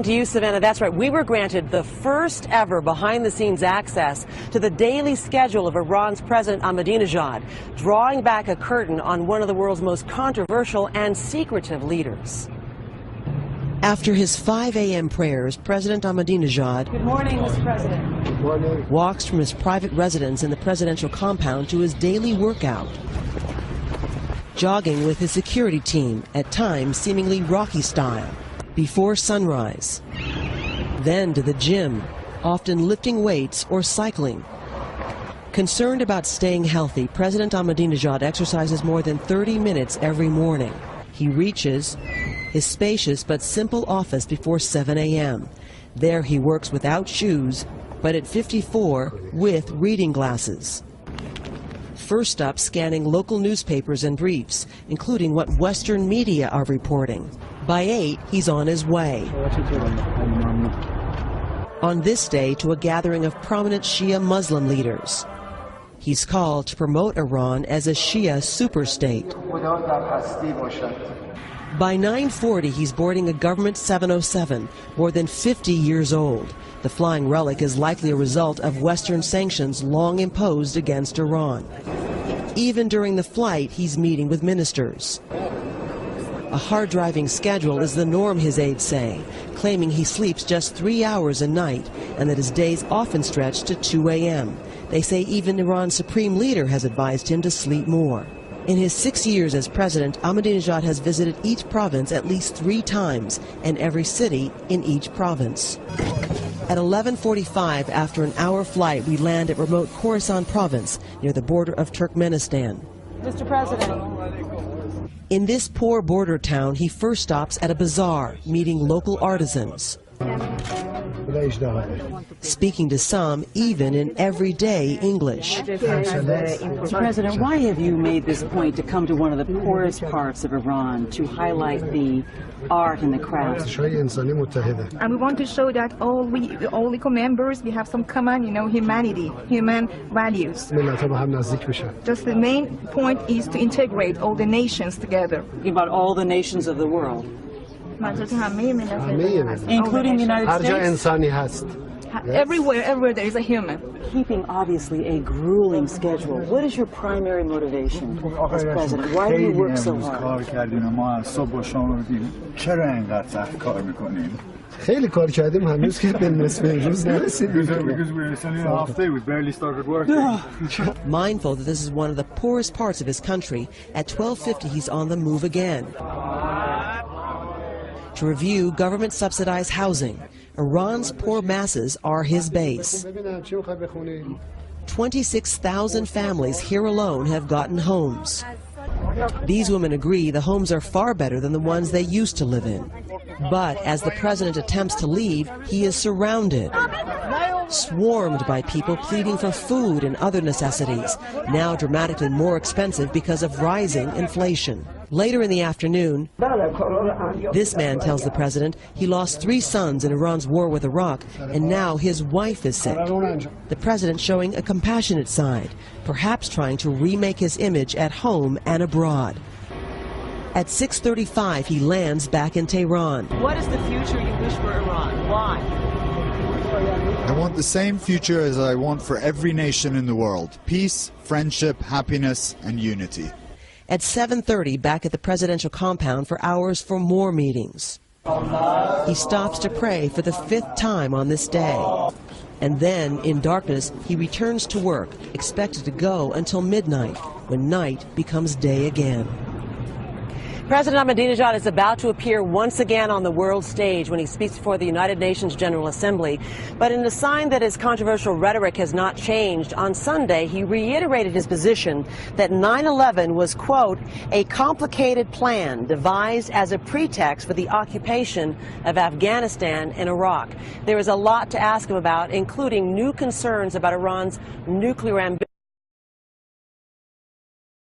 To you, Savannah, that's right. We were granted the first ever behind-the-scenes access to the daily schedule of Iran's President Ahmadinejad, drawing back a curtain on one of the world's most controversial and secretive leaders. After his 5 a.m. prayers, President Ahmadinejad Good morning, Mr. President. Good morning. Walks from his private residence in the presidential compound to his daily workout, jogging with his security team, at times seemingly Rocky style, before sunrise. Then to the gym, often lifting weights or cycling. Concerned about staying healthy, President Ahmadinejad exercises more than 30 minutes every morning. He reaches his spacious but simple office before 7 a.m. There he works without shoes, but at 54 with reading glasses. First up, scanning local newspapers and briefs, including what Western media are reporting. By 8, he's on his way. On this day, to a gathering of prominent Shia Muslim leaders. He's called to promote Iran as a Shia superstate. By 9:40, he's boarding a government 707, more than 50 years old. The flying relic is likely a result of Western sanctions long imposed against Iran. Even during the flight, he's meeting with ministers. A hard-driving schedule is the norm, his aides say, claiming he sleeps just 3 hours a night and that his days often stretch to 2 a.m. They say even Iran's supreme leader has advised him to sleep more. In his 6 years as president, Ahmadinejad has visited each province at least 3 times and every city in each province. At 11:45, after an hour flight, we land at remote Khorasan province near the border of Turkmenistan. Mr. President. In this poor border town, he first stops at a bazaar, meeting local artisans. Speaking to some, even in everyday English. Mr. President, why have you made this point to come to one of the poorest parts of Iran to highlight the art and the crafts? And we want to show that all eco members, we have some common, humanity, human values. Just the main point is to integrate all the nations together. About all the nations of the world, including the United States? Everywhere there is a human. Keeping obviously a grueling schedule, what is your primary motivation as president? Why do you work so hard? خیلی کار کردیم هنوز که به نصف روز نرسیدیم. Mindful that this is one of the poorest parts of his country, at 12:50 he's on the move again to review government-subsidized housing. Iran's poor masses are his base. 26,000 families here alone have gotten homes. These women agree the homes are far better than the ones they used to live in. But as the president attempts to leave, he is surrounded, swarmed by people pleading for food and other necessities, now dramatically more expensive because of rising inflation. Later in the afternoon, this man tells the president he lost 3 sons in Iran's war with Iraq, and now his wife is sick. The president showing a compassionate side, perhaps trying to remake his image at home and abroad. At 6:35, he lands back in Tehran. What is the future you wish for Iran? Why? I want the same future as I want for every nation in the world. Peace, friendship, happiness, and unity. At 7:30, back at the presidential compound for hours for more meetings. He stops to pray for the 5th time on this day. And then, in darkness, he returns to work, expected to go until midnight, when night becomes day again. President Ahmadinejad is about to appear once again on the world stage when he speaks before the United Nations General Assembly. But in a sign that his controversial rhetoric has not changed, on Sunday he reiterated his position that 9/11 was, quote, a complicated plan devised as a pretext for the occupation of Afghanistan and Iraq. There is a lot to ask him about, including new concerns about Iran's nuclear ambitions.